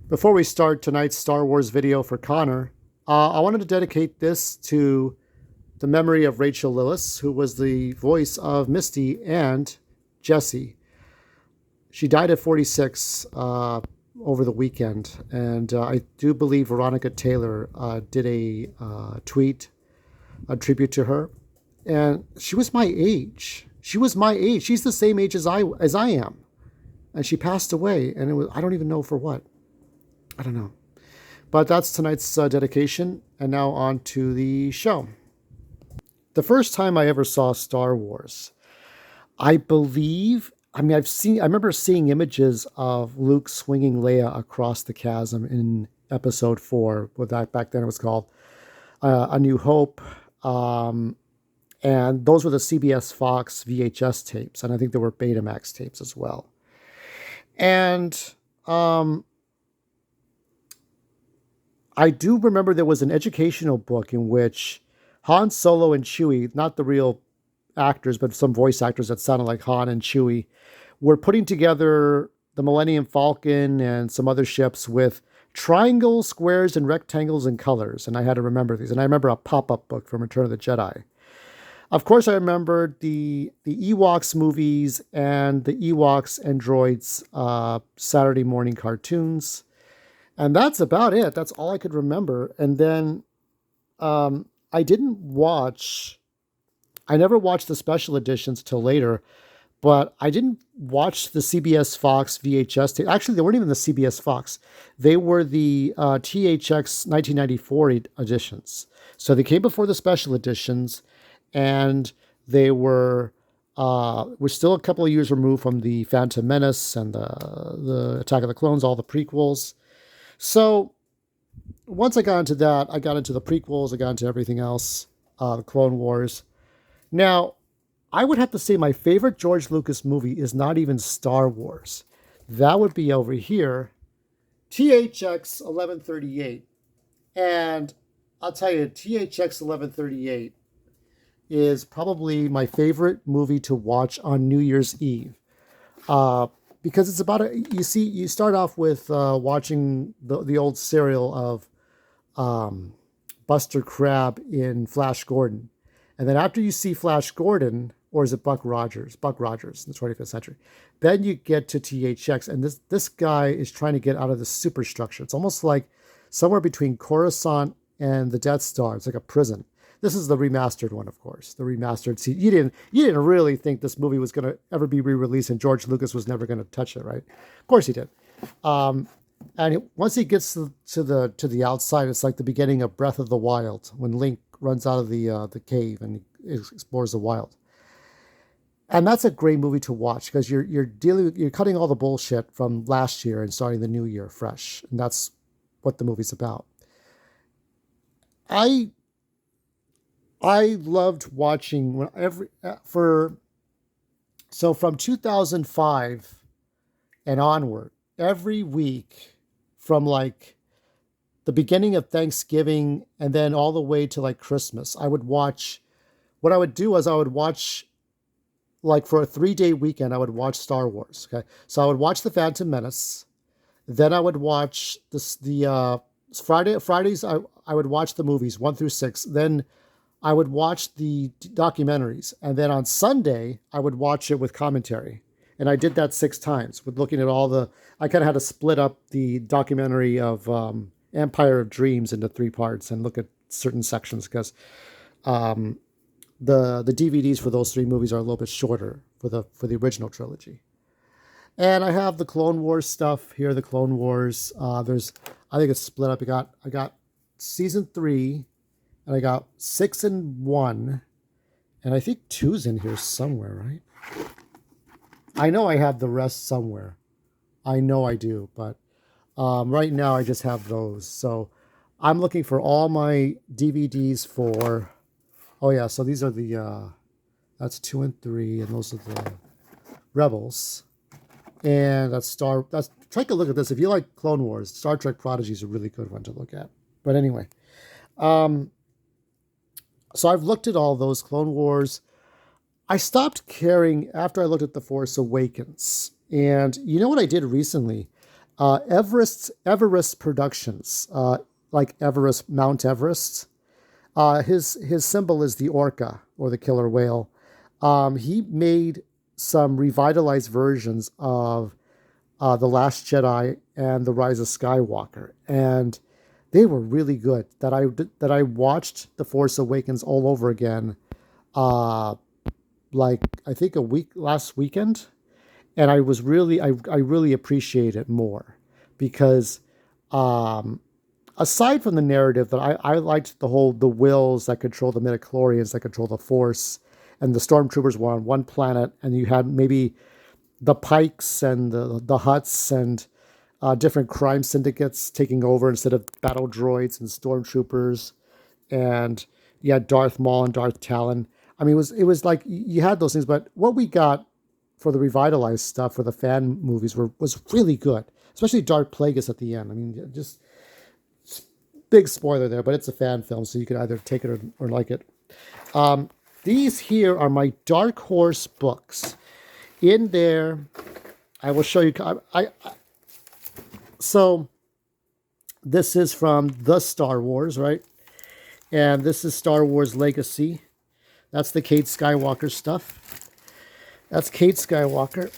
Before we start tonight's Star Wars video for Connor, I wanted to dedicate this to the memory of Rachel Lillis, who was the voice of Misty and Jesse. She died at 46 over the weekend, and I do believe Veronica Taylor did a tweet, a tribute to her. And she was my age. She was my age. She's the same age as I am, and she passed away. And it was I don't even know for what. I don't know. But that's tonight's dedication. And now on to the show. The first time I ever saw Star Wars, I believe, I remember seeing images of Luke swinging Leia across the chasm in episode 4, what that back then it was called, A New Hope. And those were the CBS Fox VHS tapes. And I think there were Betamax tapes as well. And I do remember there was an educational book in which Han Solo and Chewie, not the real actors, but some voice actors that sounded like Han and Chewie, were putting together the Millennium Falcon and some other ships with triangles, squares, and rectangles and colors. And I had to remember these. And I remember a pop-up book from Return of the Jedi. Of course, I remembered the Ewoks movies and the Ewoks and Droids Saturday morning cartoons. And that's about it. That's all I could remember. And then I didn't watch, I never watched the special editions till later, but I didn't watch the CBS Fox VHS tape. Actually, they weren't even the CBS Fox. They were the THX 1994 editions. So they came before the special editions, and they we're still a couple of years removed from the Phantom Menace and the Attack of the Clones, all the prequels. So once I got into that, I got into the prequels, I got into everything else, the Clone Wars. Now, I would have to say my favorite George Lucas movie is not even Star Wars. That would be over here, THX 1138. And I'll tell you, THX 1138 is probably my favorite movie to watch on New Year's Eve. Because it's about you start off with watching the old serial of Buster Crabbe in Flash Gordon. And then after you see Flash Gordon, or is it Buck Rogers? Buck Rogers in the 25th century. Then you get to THX, and this guy is trying to get out of the superstructure. It's almost like somewhere between Coruscant and the Death Star. It's like a prison. This is the remastered one, of course. The remastered. See, you didn't really think this movie was going to ever be re-released, and George Lucas was never going to touch it, right? Of course he did. Once he gets to the outside, it's like the beginning of Breath of the Wild when Link runs out of the cave and explores the wild. And that's a great movie to watch because you're cutting all the bullshit from last year and starting the new year fresh, and that's what the movie's about. I I loved watching when every for so from 2005 and onward, every week from like the beginning of Thanksgiving and then all the way to like Christmas, I would watch. What I would do is I would watch like for a 3-day weekend. I would watch Star Wars. Okay, so I would watch the Phantom Menace. Then I would watch the Fridays. I would watch the movies 1 through 6. Then I would watch the documentaries, and then on Sunday I would watch it with commentary. And I did that 6 times with looking at all the. I kind of had to split up the documentary of Empire of Dreams into 3 parts and look at certain sections because the DVDs for those 3 movies are a little bit shorter for the original trilogy. And I have the Clone Wars stuff here. The Clone Wars. I think it's split up. I got season 3, and I got 6 and 1, and I think 2's in here somewhere, right? I know I have the rest somewhere. I know I do, but right now I just have those. So I'm looking for all my DVDs for. Oh yeah, so these are the. That's 2 and 3, and those are the Rebels. And take a look at this. If you like Clone Wars, Star Trek Prodigy is a really good one to look at. But anyway, so I've looked at all those Clone Wars. I stopped caring after I looked at The Force Awakens. And you know what I did recently? Everest Productions, like Everest, Mount Everest. His symbol is the orca or the killer whale. He made some revitalized versions of The Last Jedi and The Rise of Skywalker, and they were really good. That I watched The Force Awakens all over again, uh, like I think a week last weekend, and I really appreciate it more because um, aside from the narrative, that I liked the wills that control the midichlorians that control the Force, and the stormtroopers were on one planet, and you had maybe the Pikes and the Hutts and different crime syndicates taking over instead of battle droids and stormtroopers, and you had Darth Maul and Darth Talon. I mean, it was like you had those things, but what we got for the revitalized stuff for the fan movies was really good, especially Darth Plagueis at the end. I mean, just big spoiler there, but it's a fan film, so you can either take it or like it. Um, these here are my Dark Horse books. In there, I will show you. So this is from the Star Wars, right? And this is Star Wars Legacy. That's the Kate Skywalker stuff. That's Kate Skywalker.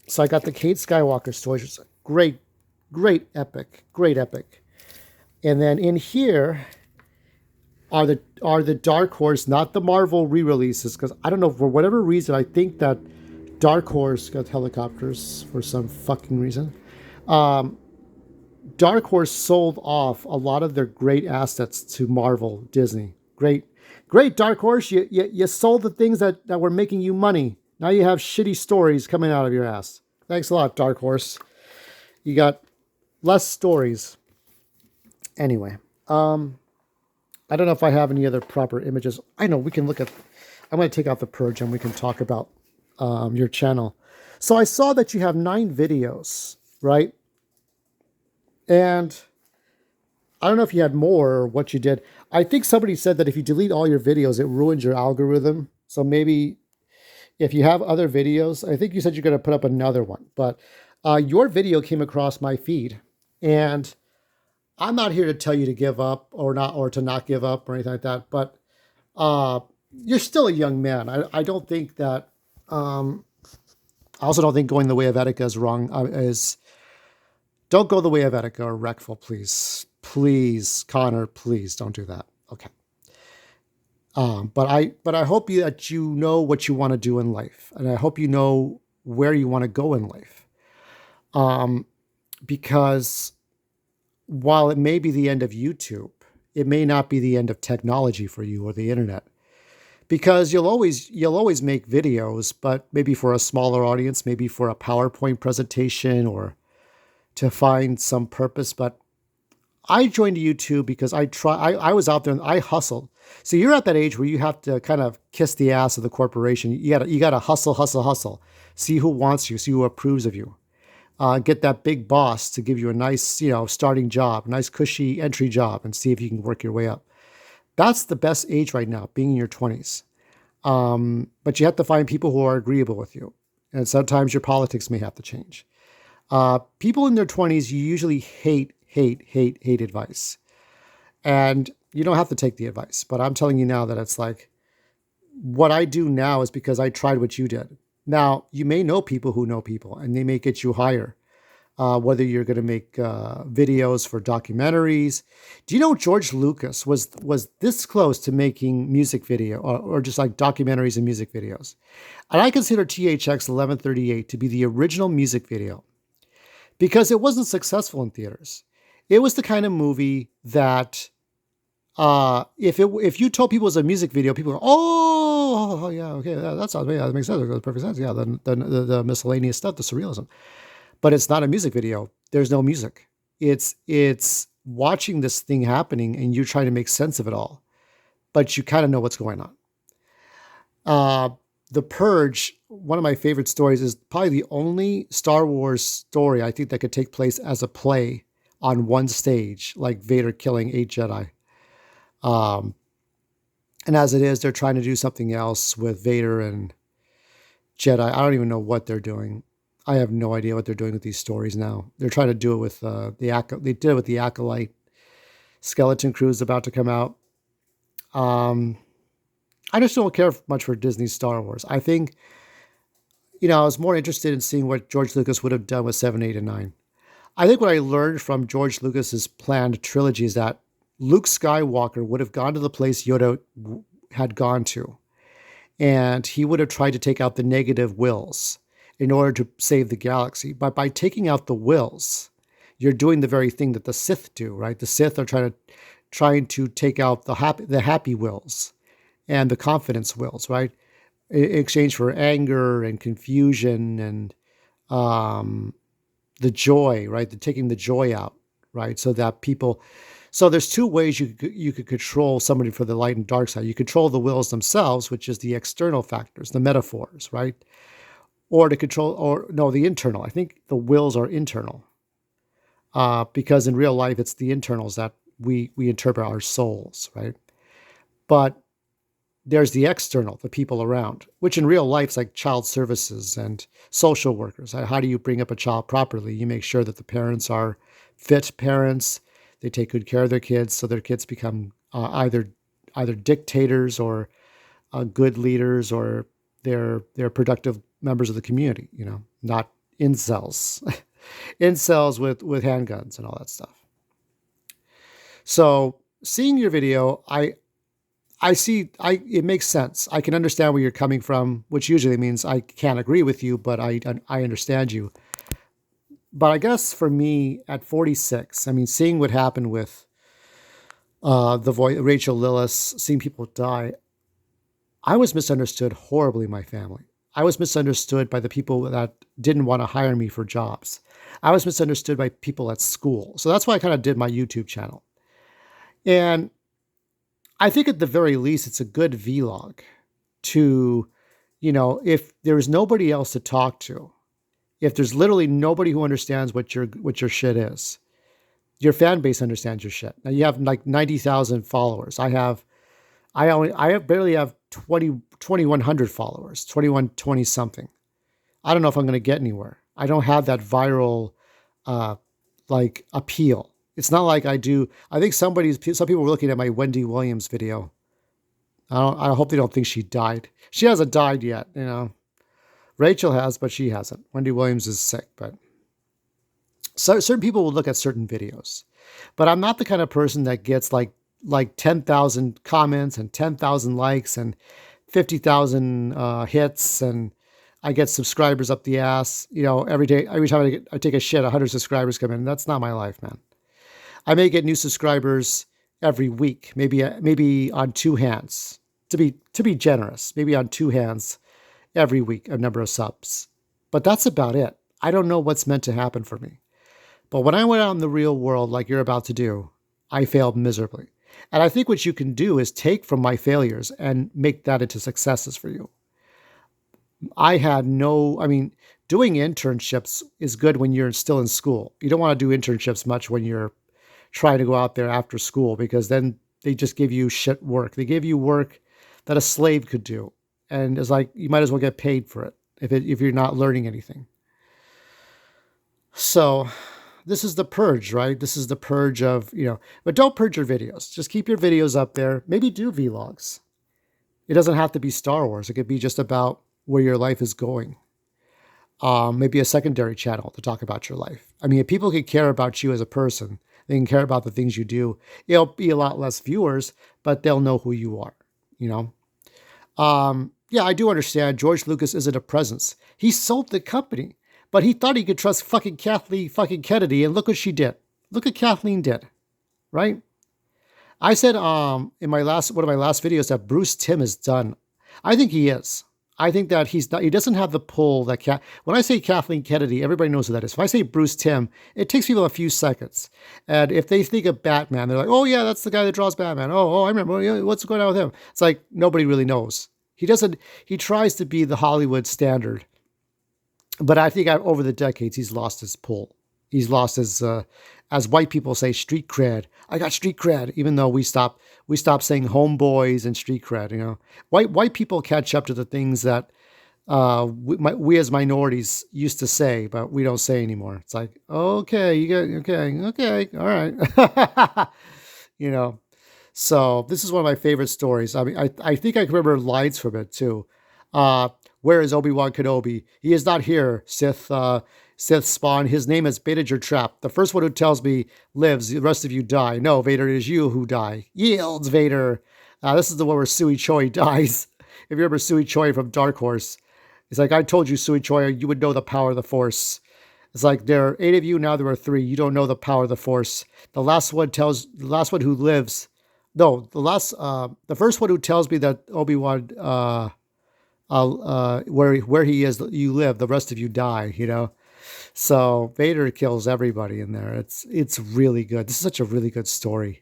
So I got the Kate Skywalker stories. It's a great epic. And then in here are the Dark Horse, not the Marvel re-releases, because I don't know, for whatever reason, I think that Dark Horse got helicopters for some fucking reason. Um, Dark Horse sold off a lot of their great assets to Marvel, Disney. Great Dark Horse. You sold the things that were making you money. Now you have shitty stories coming out of your ass. Thanks a lot, Dark Horse. You got less stories. Anyway, I don't know if I have any other proper images. I know we can look at. I'm going to take out the purge and we can talk about your channel. So I saw that you have 9 videos, right? And I don't know if you had more or what you did. I think somebody said that if you delete all your videos, it ruins your algorithm. So maybe if you have other videos, I think you said you're going to put up another one. But your video came across my feed, and I'm not here to tell you to give up or not, or to not give up or anything like that. But you're still a young man. I don't think that. I also don't think going the way of Etika is wrong. Don't go the way of Etika or Reckful, please, Connor, please don't do that. Okay. But I hope that you know what you want to do in life, and I hope you know where you want to go in life. Because while it may be the end of YouTube, it may not be the end of technology for you or the internet. Because you'll always make videos, but maybe for a smaller audience, maybe for a PowerPoint presentation to find some purpose. But I joined YouTube because I was out there and I hustled. So you're at that age where you have to kind of kiss the ass of the corporation. You gotta hustle. See who wants you, see who approves of you. Get that big boss to give you a nice, starting job, a nice cushy entry job, and see if you can work your way up. That's the best age right now, being in your 20s. But you have to find people who are agreeable with you. And sometimes your politics may have to change. People in their 20s usually hate advice. And you don't have to take the advice. But I'm telling you now that it's like, what I do now is because I tried what you did. Now, you may know people who know people, and they may get you higher. Whether you're going to make videos for documentaries. Do you know George Lucas was this close to making music video or just like documentaries and music videos? And I consider THX 1138 to be the original music video because it wasn't successful in theaters. It was the kind of movie that if you told people it was a music video, people go, oh yeah, okay, that sounds, yeah, that makes sense. That makes perfect sense. Yeah, the miscellaneous stuff, the surrealism. But it's not a music video. There's no music. It's watching this thing happening and you're trying to make sense of it all. But you kind of know what's going on. The Purge, one of my favorite stories, is probably the only Star Wars story I think that could take place as a play on one stage, like Vader killing 8 Jedi. And as it is, they're trying to do something else with Vader and Jedi. I don't even know what they're doing. I have no idea what they're doing with these stories now. They're trying to do it with they did it with the Acolyte. Skeleton Crew is about to come out. Um, I just don't care much for Disney's Star Wars. I think, I was more interested in seeing what George Lucas would have done with 7, 8, and 9. I think what I learned from George Lucas's planned trilogy is that Luke Skywalker would have gone to the place Yoda had gone to, and he would have tried to take out the negative wills in order to save the galaxy. But by taking out the wills, you're doing the very thing that the Sith do, right? The Sith are trying to take out the happy wills and the confidence wills, right? In exchange for anger and confusion and um, the joy, right? Taking the joy out, right? So that people. So there's two ways you could control somebody for the light and dark side. You control the wills themselves, which is the external factors, the metaphors, right? Or to control, or no, the internal. I think the wills are internal, because in real life it's the internals that we interpret our souls, right? But there's the external, the people around, which in real life is like child services and social workers. How do you bring up a child properly? You make sure that the parents are fit parents. They take good care of their kids, so their kids become either dictators or good leaders, or they're productive members of the community. Not incels, incels with handguns and all that stuff. So seeing your video, I see, it makes sense. I can understand where you're coming from, which usually means I can't agree with you, but I understand you. But I guess for me at 46, I mean, seeing what happened with the voice, Rachel Lillis, seeing people die, I was misunderstood horribly in my family. I was misunderstood by the people that didn't want to hire me for jobs. I was misunderstood by people at school. So that's why I kind of did my YouTube channel. And I think at the very least, it's a good vlog to, if there's nobody else to talk to, if there's literally nobody who understands what your shit is, your fan base understands your shit. Now you have like 90,000 followers. I barely have 2,100 followers, 20 something. I don't know if I'm going to get anywhere. I don't have that viral, like appeal. It's not like I do. I think some people were looking at my Wendy Williams video. I hope they don't think she died. She hasn't died yet, Rachel has, but she hasn't. Wendy Williams is sick, but so certain people will look at certain videos. But I'm not the kind of person that gets like 10,000 comments and 10,000 likes and 50,000 hits, and I get subscribers up the ass. Every day, every time I take a shit, 100 subscribers come in. That's not my life, man. I may get new subscribers every week, maybe on two hands, to be generous, maybe on two hands every week, a number of subs. But that's about it. I don't know what's meant to happen for me. But when I went out in the real world, like you're about to do, I failed miserably. And I think what you can do is take from my failures and make that into successes for you. Doing internships is good when you're still in school. You don't want to do internships much when you're trying to go out there after school, because then they just give you shit work. They give you work that a slave could do. And it's like, you might as well get paid for it if you're not learning anything. So this is the purge, right? This is the purge of, but don't purge your videos. Just keep your videos up there. Maybe do vlogs. It doesn't have to be Star Wars. It could be just about where your life is going. Maybe a secondary channel to talk about your life. I mean, if people can care about you as a person, they can care about the things you do. It'll be a lot less viewers, but they'll know who you are, Yeah, I do understand George Lucas isn't a presence. He sold the company, but he thought he could trust fucking Kathleen fucking Kennedy, and look what she did. Look what Kathleen did, right? I said in one of my last videos that Bruce Timm is done. I think he is. I think that he doesn't have the pull that when I say Kathleen Kennedy, everybody knows who that is. If I say Bruce Timm, it takes people a few seconds. And if they think of Batman, they're like, oh yeah, that's the guy that draws Batman. Oh, I remember. What's going on with him? It's like nobody really knows. He tries to be the Hollywood standard. But I think over the decades, he's lost his pull. He's lost his, as white people say, street cred. I got street cred, even though we stopped saying homeboys and street cred. White people catch up to the things that we as minorities used to say, but we don't say anymore. It's like, okay, you got okay, all right, you know. So this is one of my favorite stories. I mean, I think I can remember lines from it too. Uh, where is Obi-Wan Kenobi? He is not here, Sith spawn. His name is Betager Trap. The first one who tells me lives, the rest of you die. No, Vader, it is you who die. Yields, Vader. This is the one where Sui Choi dies. If you remember Sui Choi from Dark Horse, it's like, I told you, Sui Choi, you would know the power of the Force. It's like, there are 8 of you, now there are 3. You don't know the power of the Force. The last one who lives, no, the first one who tells me that Obi-Wan, where he is, you live, the rest of you die, you know? So Vader kills everybody in there. It's really good. This is such a really good story.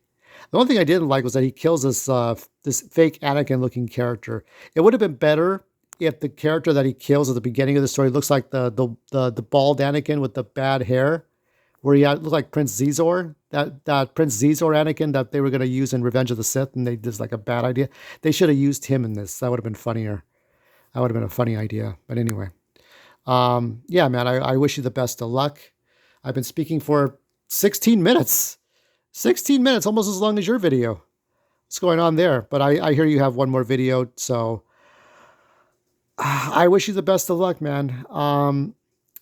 The one thing I didn't like was that he kills this fake Anakin looking character. It would have been better if the character that he kills at the beginning of the story looks like the bald Anakin with the bad hair, where he looked like Prince Zizor. That Prince Zizor Anakin that they were going to use in Revenge of the Sith, and they just like a bad idea. They should have used him in this. That would have been funnier. That would have been a funny idea. But anyway, yeah, man, I wish you the best of luck. I've been speaking for 16 minutes. 16 minutes, almost as long as your video. What's going on there? But I hear you have one more video, so I wish you the best of luck, man.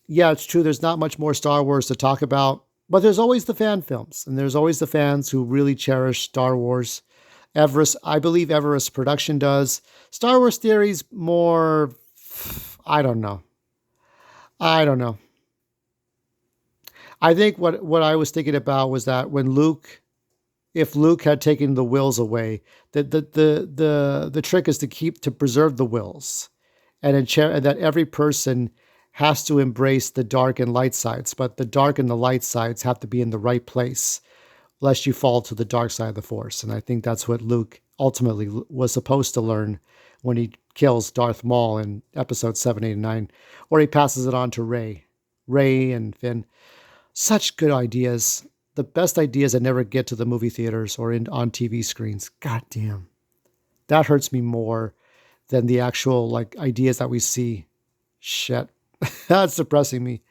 Yeah, it's true. There's not much more Star Wars to talk about, but there's always the fan films, and there's always the fans who really cherish Star Wars. Everest, I believe Everest Production does. Star Wars Theories more, I don't know. I don't know. I think what I was thinking about was that when Luke, if Luke had taken the wills away, the trick is to preserve the wills, and that every person has to embrace the dark and light sides, but the dark and the light sides have to be in the right place, lest you fall to the dark side of the Force. And I think that's what Luke ultimately was supposed to learn when he kills Darth Maul in Episode 7, 8, and 9, or he passes it on to Rey and Finn. Such good ideas. The best ideas that never get to the movie theaters or on TV screens. God damn. That hurts me more than the actual like ideas that we see. Shit. That's depressing me.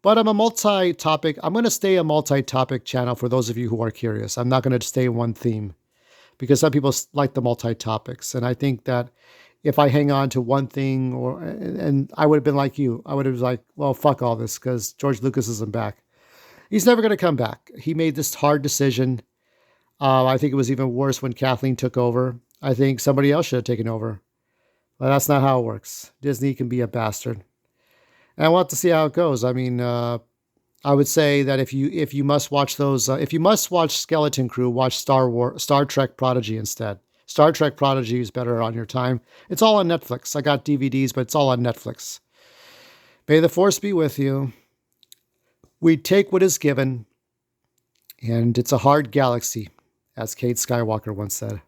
But I'm going to stay a multi-topic channel for those of you who are curious. I'm not going to stay in one theme because some people like the multi-topics. And I think that if I hang on to one thing and I would have been like you, I would have been like, well, fuck all this because George Lucas isn't back. He's never going to come back. He made this hard decision. I think it was even worse when Kathleen took over. I think somebody else should have taken over. But that's not how it works. Disney can be a bastard. And I want to see how it goes. I mean, I would say that if you must watch if you must watch Skeleton Crew, watch Star Trek Prodigy instead. Star Trek Prodigy is better on your time. It's all on Netflix. I got DVDs, but it's all on Netflix. May the Force be with you. We take what is given, and it's a hard galaxy, as Kate Skywalker once said.